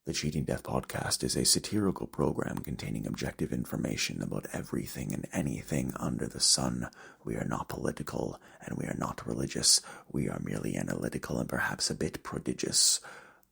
The Cheating Death Podcast is a satirical program containing objective information about everything and anything under the sun. We are not political, and we are not religious. We are merely analytical and perhaps a bit prodigious.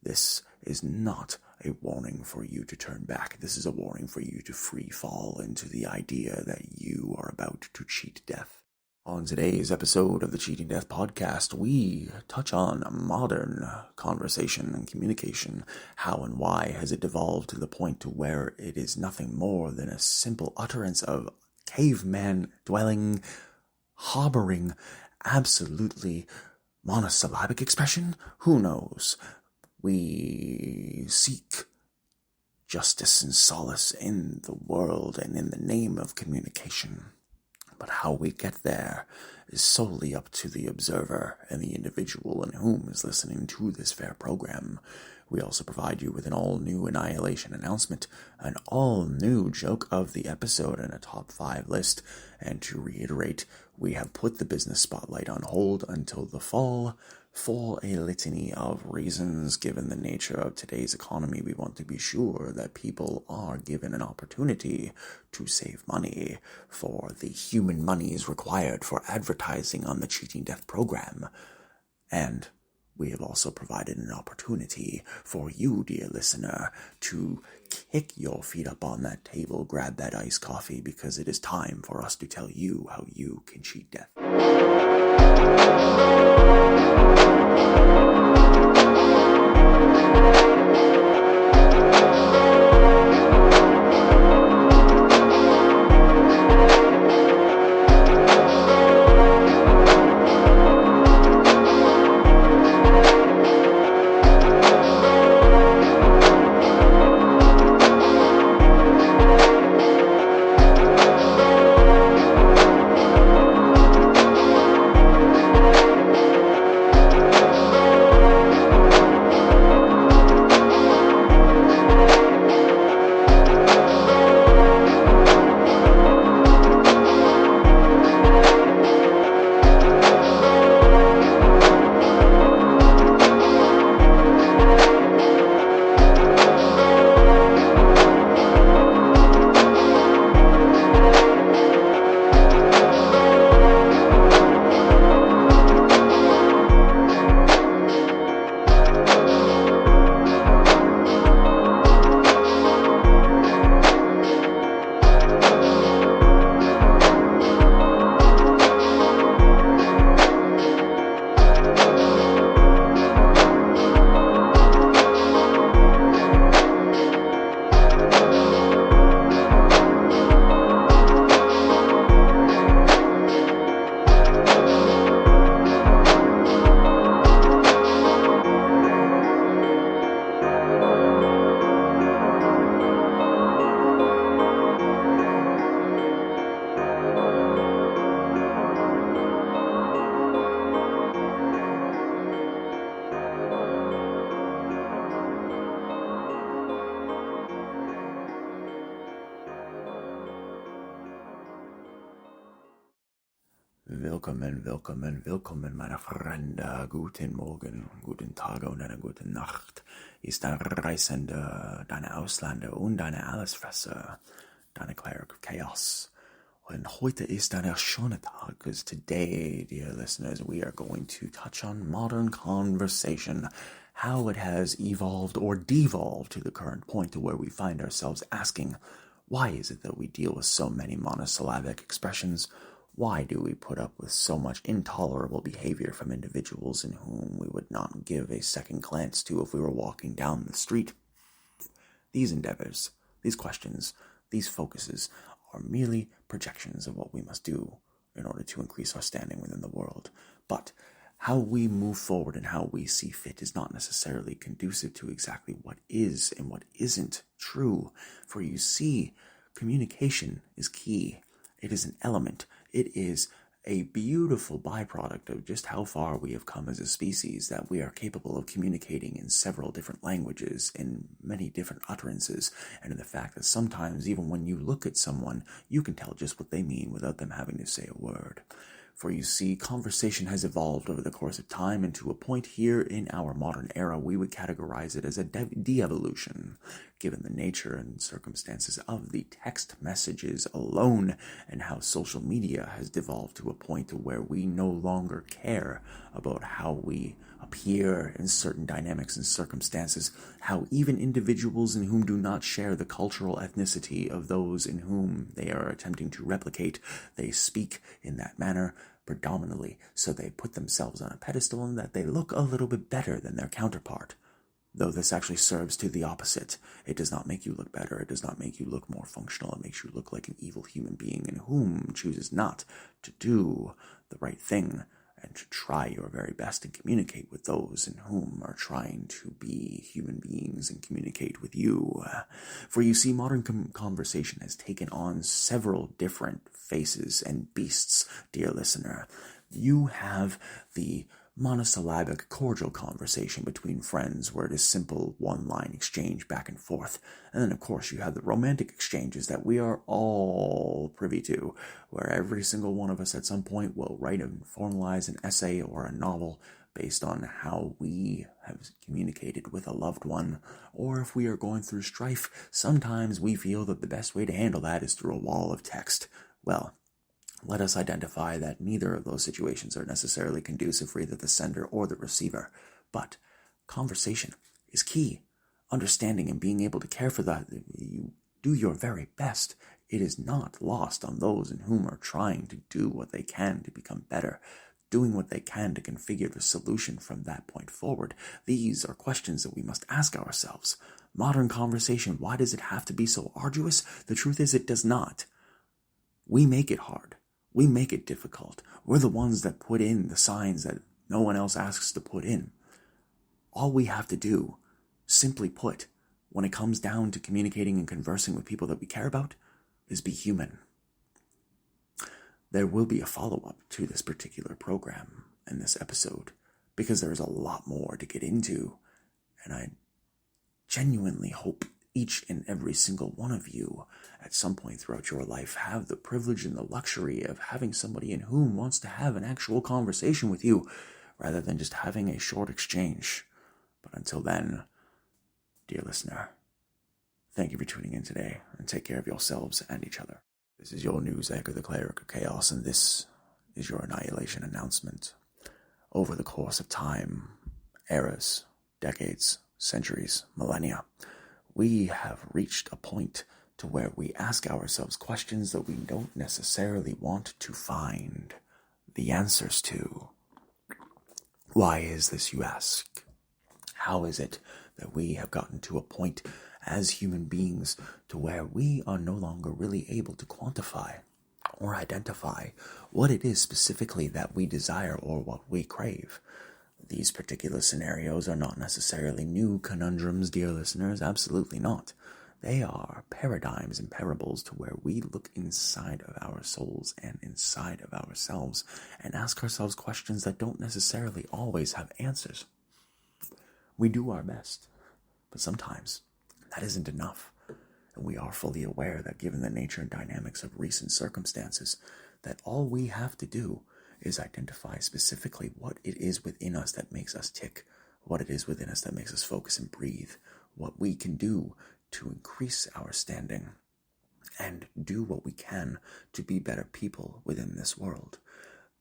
This is not a warning for you to turn back. This is a warning for you to free fall into the idea that you are about to cheat death. On today's episode of the Cheating Death Podcast, we touch on modern conversation and communication. How and why has it devolved to the point to where it is nothing more than a simple utterance of caveman dwelling, harboring, absolutely monosyllabic expression? Who knows? We seek justice and solace in the world and in the name of communication. But how we get there is solely up to the observer and the individual in whom is listening to this fair program. We also provide you with an all-new Annihilation Announcement, an all-new joke of the episode, and a top 5 list. And to reiterate, we have put the business spotlight on hold until the fall for a litany of reasons. Given the nature of today's economy, we want to be sure that people are given an opportunity to save money for the human monies required for advertising on the Cheating Death program. And we have also provided an opportunity for you, dear listener, to kick your feet up on that table, grab that iced coffee, because it is time for us to tell you how you can cheat death. Willkommen, meine Freunde. Guten Morgen, guten Tag und eine gute Nacht. Ist dein Reisende, deine Ausländer und deine Allesfresser, deine Cleric of Chaos. Und heute ist ein schöner Tag, because today, dear listeners, we are going to touch on modern conversation, how it has evolved or devolved to the current point to where we find ourselves asking, why is it that we deal with so many monosyllabic expressions? Why do we put up with so much intolerable behavior from individuals in whom we would not give a second glance to if we were walking down the street? These endeavors, these questions, these focuses are merely projections of what we must do in order to increase our standing within the world. But how we move forward and how we see fit is not necessarily conducive to exactly what is and what isn't true. For you see, communication is key. It is an element. It is a beautiful byproduct of just how far we have come as a species, that we are capable of communicating in several different languages, in many different utterances, and in the fact that sometimes even when you look at someone, you can tell just what they mean without them having to say a word. For you see, conversation has evolved over the course of time, and to a point here in our modern era, we would categorize it as a de-evolution, given the nature and circumstances of the text messages alone, and how social media has devolved to a point where we no longer care about how we appear in certain dynamics and circumstances, how even individuals in whom do not share the cultural ethnicity of those in whom they are attempting to replicate, they speak in that manner predominantly, so they put themselves on a pedestal and that they look a little bit better than their counterpart. Though this actually serves to the opposite. It does not make you look better. It does not make you look more functional. It makes you look like an evil human being in whom chooses not to do the right thing and to try your very best and communicate with those in whom are trying to be human beings and communicate with you. For you see, modern conversation has taken on several different faces and beasts, dear listener. You have the monosyllabic cordial conversation between friends where it is simple one-line exchange back and forth. And then, of course, you have the romantic exchanges that we are all privy to, where every single one of us at some point will write and formalize an essay or a novel based on how we have communicated with a loved one. Or if we are going through strife, sometimes we feel that the best way to handle that is through a wall of text. Well, let us identify that neither of those situations are necessarily conducive for either the sender or the receiver. But conversation is key. Understanding and being able to care for that, you do your very best. It is not lost on those in whom are trying to do what they can to become better, doing what they can to configure the solution from that point forward. These are questions that we must ask ourselves. Modern conversation, why does it have to be so arduous? The truth is, it does not. We make it hard. We make it difficult. We're the ones that put in the signs that no one else asks to put in. All we have to do, simply put, when it comes down to communicating and conversing with people that we care about, is be human. There will be a follow-up to this particular program and this episode, because there is a lot more to get into, and I genuinely hope each and every single one of you at some point throughout your life have the privilege and the luxury of having somebody in whom wants to have an actual conversation with you rather than just having a short exchange. But until then, dear listener, thank you for tuning in today and take care of yourselves and each other. This is your news anchor, the Cleric of Chaos, and this is your Annihilation Announcement. Over the course of time, eras, decades, centuries, millennia, we have reached a point to where we ask ourselves questions that we don't necessarily want to find the answers to. Why is this, you ask? How is it that we have gotten to a point as human beings to where we are no longer really able to quantify or identify what it is specifically that we desire or what we crave? These particular scenarios are not necessarily new conundrums, dear listeners, absolutely not. They are paradigms and parables to where we look inside of our souls and inside of ourselves and ask ourselves questions that don't necessarily always have answers. We do our best, but sometimes that isn't enough. And we are fully aware that given the nature and dynamics of recent circumstances, that all we have to do is identify specifically what it is within us that makes us tick, what it is within us that makes us focus and breathe, what we can do to increase our standing, and do what we can to be better people within this world.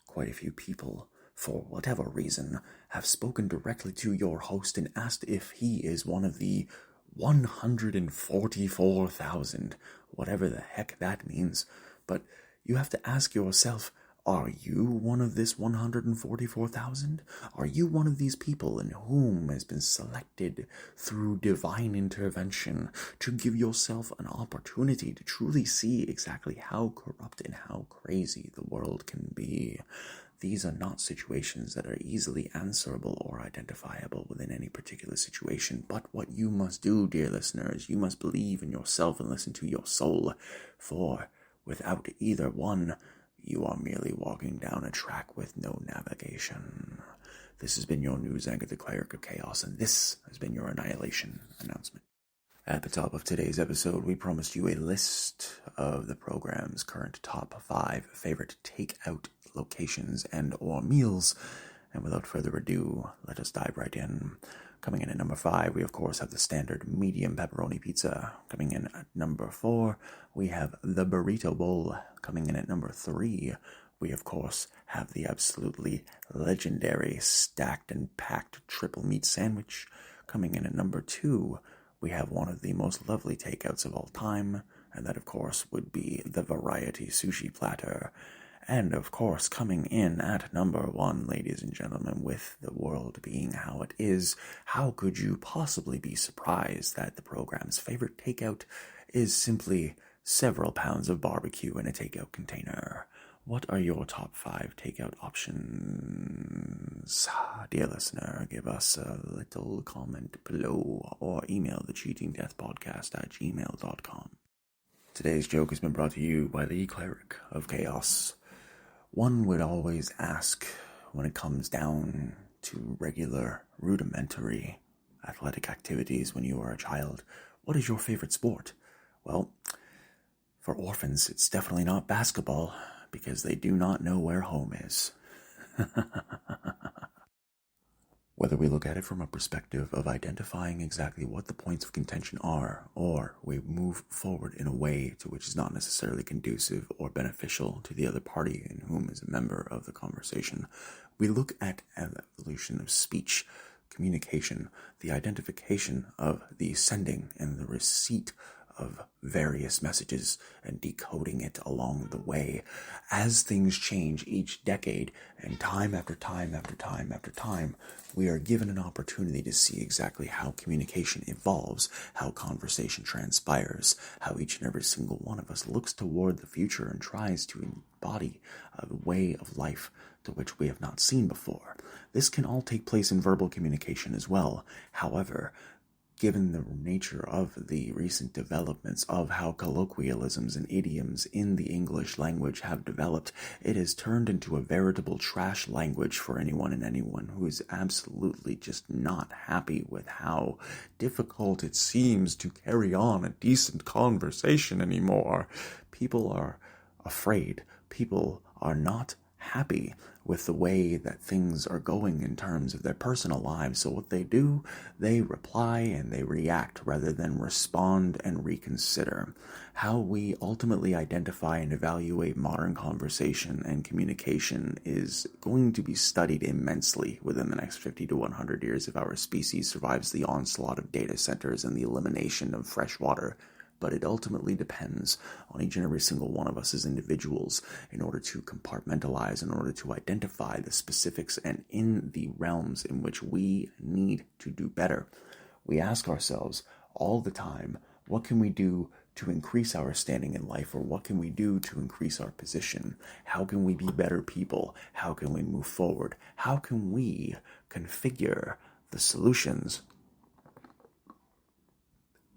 Quite a few people, for whatever reason, have spoken directly to your host and asked if he is one of the 144,000, whatever the heck that means. But you have to ask yourself, are you one of this 144,000? Are you one of these people in whom has been selected through divine intervention to give yourself an opportunity to truly see exactly how corrupt and how crazy the world can be? These are not situations that are easily answerable or identifiable within any particular situation. But what you must do, dear listeners, you must believe in yourself and listen to your soul. For without either one, you are merely walking down a track with no navigation. This has been your news anchor, the Cleric of Chaos, and this has been your Annihilation Announcement. At the top of today's episode, we promised you a list of the program's current top 5 favorite takeout locations and or meals. And without further ado, let us dive right in. Coming in at number 5, we of course have the standard medium pepperoni pizza. Coming in at number 4, we have the burrito bowl. Coming in at number 3, we of course have the absolutely legendary stacked and packed triple meat sandwich. Coming in at number 2, we have one of the most lovely takeouts of all time, and that of course would be the variety sushi platter. And of course, coming in at number 1, ladies and gentlemen, with the world being how it is, how could you possibly be surprised that the program's favorite takeout is simply several pounds of barbecue in a takeout container? What are your top 5 takeout options? Dear listener, give us a little comment below or email thecheatingdeathpodcast@gmail.com. Today's joke has been brought to you by the Cleric of Chaos. One would always ask, when it comes down to regular, rudimentary athletic activities when you are a child, what is your favorite sport? Well, for orphans, it's definitely not basketball, because they do not know where home is. Whether we look at it from a perspective of identifying exactly what the points of contention are, or we move forward in a way to which is not necessarily conducive or beneficial to the other party in whom is a member of the conversation, we look at an evolution of speech, communication, the identification of the sending and the receipt of various messages and decoding it along the way. As things change each decade and time after time after time after time, we are given an opportunity to see exactly how communication evolves, how conversation transpires, how each and every single one of us looks toward the future and tries to embody a way of life to which we have not seen before. This can all take place in verbal communication as well. However, given the nature of the recent developments of how colloquialisms and idioms in the English language have developed, it has turned into a veritable trash language for anyone and anyone who is absolutely just not happy with how difficult it seems to carry on a decent conversation anymore. People are afraid. People are not happy with the way that things are going in terms of their personal lives. So what they do, they reply and they react rather than respond and reconsider. How we ultimately identify and evaluate modern conversation and communication is going to be studied immensely within the next 50 to 100 years if our species survives the onslaught of data centers and the elimination of fresh water. But it ultimately depends on each and every single one of us as individuals in order to compartmentalize, in order to identify the specifics and in the realms in which we need to do better. We ask ourselves all the time, what can we do to increase our standing in life, or what can we do to increase our position? How can we be better people? How can we move forward? How can we configure the solutions,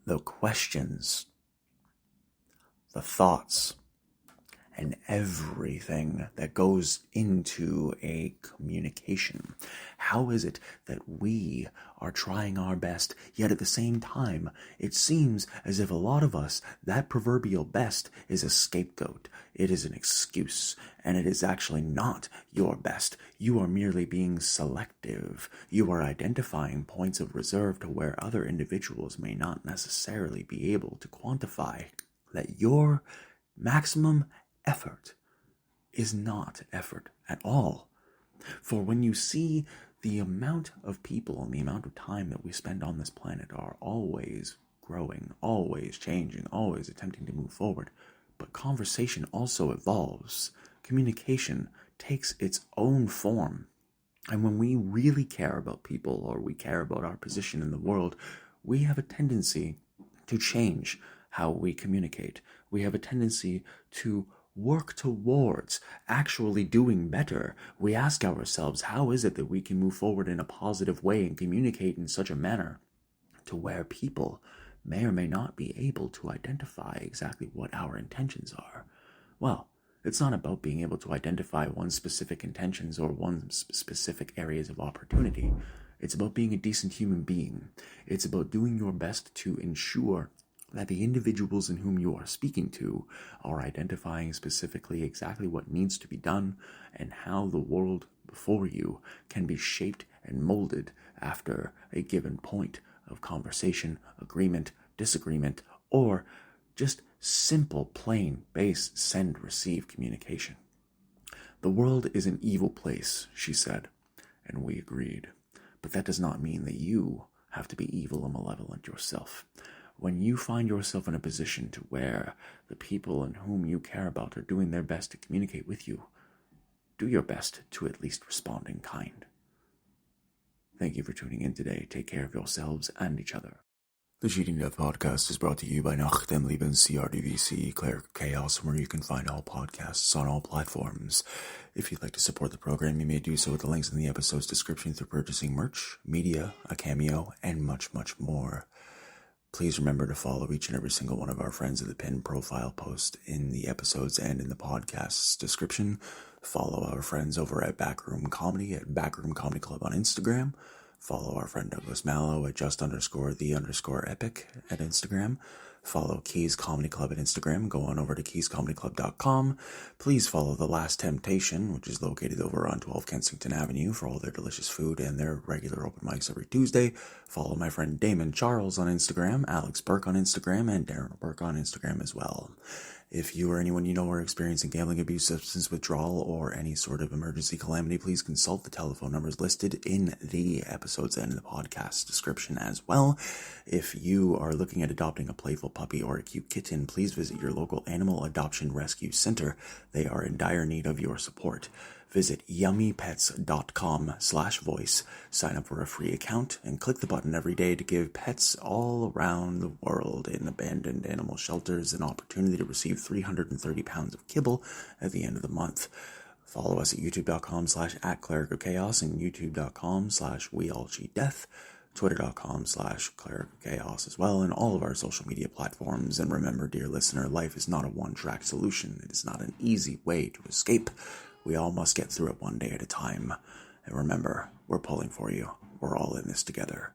the questions, the thoughts, and everything that goes into a communication? How is it that we are trying our best, yet at the same time, it seems as if a lot of us, that proverbial best is a scapegoat. It is an excuse, and it is actually not your best. You are merely being selective. You are identifying points of reserve to where other individuals may not necessarily be able to quantify that your maximum effort is not effort at all. For when you see the amount of people and the amount of time that we spend on this planet are always growing, always changing, always attempting to move forward, but conversation also evolves. Communication takes its own form. And when we really care about people, or we care about our position in the world, we have a tendency to change how we communicate. We have a tendency to work towards actually doing better. We ask ourselves, how is it that we can move forward in a positive way and communicate in such a manner to where people may or may not be able to identify exactly what our intentions are? Well, it's not about being able to identify one's specific intentions or one's specific areas of opportunity. It's about being a decent human being. It's about doing your best to ensure that the individuals in whom you are speaking to are identifying specifically exactly what needs to be done and how the world before you can be shaped and molded after a given point of conversation, agreement, disagreement, or just simple, plain, base, send, receive communication. The world is an evil place, she said, and we agreed. But that does not mean that you have to be evil and malevolent yourself. When you find yourself in a position to where the people in whom you care about are doing their best to communicate with you, do your best to at least respond in kind. Thank you for tuning in today. Take care of yourselves and each other. The Cheating Death Podcast is brought to you by Nach dem Leben CRDVC, Cleric Chaos, where you can find all podcasts on all platforms. If you'd like to support the program, you may do so with the links in the episode's description through purchasing merch, media, a cameo, and much, much more. Please remember to follow each and every single one of our friends at the pinned profile post in the episodes and in the podcast's description. Follow our friends over at Backroom Comedy at Backroom Comedy Club on Instagram. Follow our friend Douglas Mallow at just_the_epic at Instagram. Follow Keys Comedy Club at Instagram. Go on over to keyscomedyclub.com. Please follow The Last Temptation, which is located over on 12 Kensington Avenue, for all their delicious food and their regular open mics every Tuesday. Follow my friend Damon Charles on Instagram, Alex Burke on Instagram, and Darren Burke on Instagram as well. If you or anyone you know are experiencing gambling abuse, substance withdrawal, or any sort of emergency calamity, please consult the telephone numbers listed in the episodes and in the podcast description as well. If you are looking at adopting a playful puppy or a cute kitten, please visit your local animal adoption rescue center. They are in dire need of your support. Visit yummypets.com/voice, sign up for a free account, and click the button every day to give pets all around the world in abandoned animal shelters an opportunity to receive 330 pounds of kibble at the end of the month. Follow us at youtube.com/@clericofchaos and youtube.com/weallcheatdeath, twitter.com/clericofchaos as well, and all of our social media platforms. And remember, dear listener, life is not a one-track solution. It is not an easy way to escape. We all must get through it one day at a time. And remember, we're pulling for you. We're all in this together.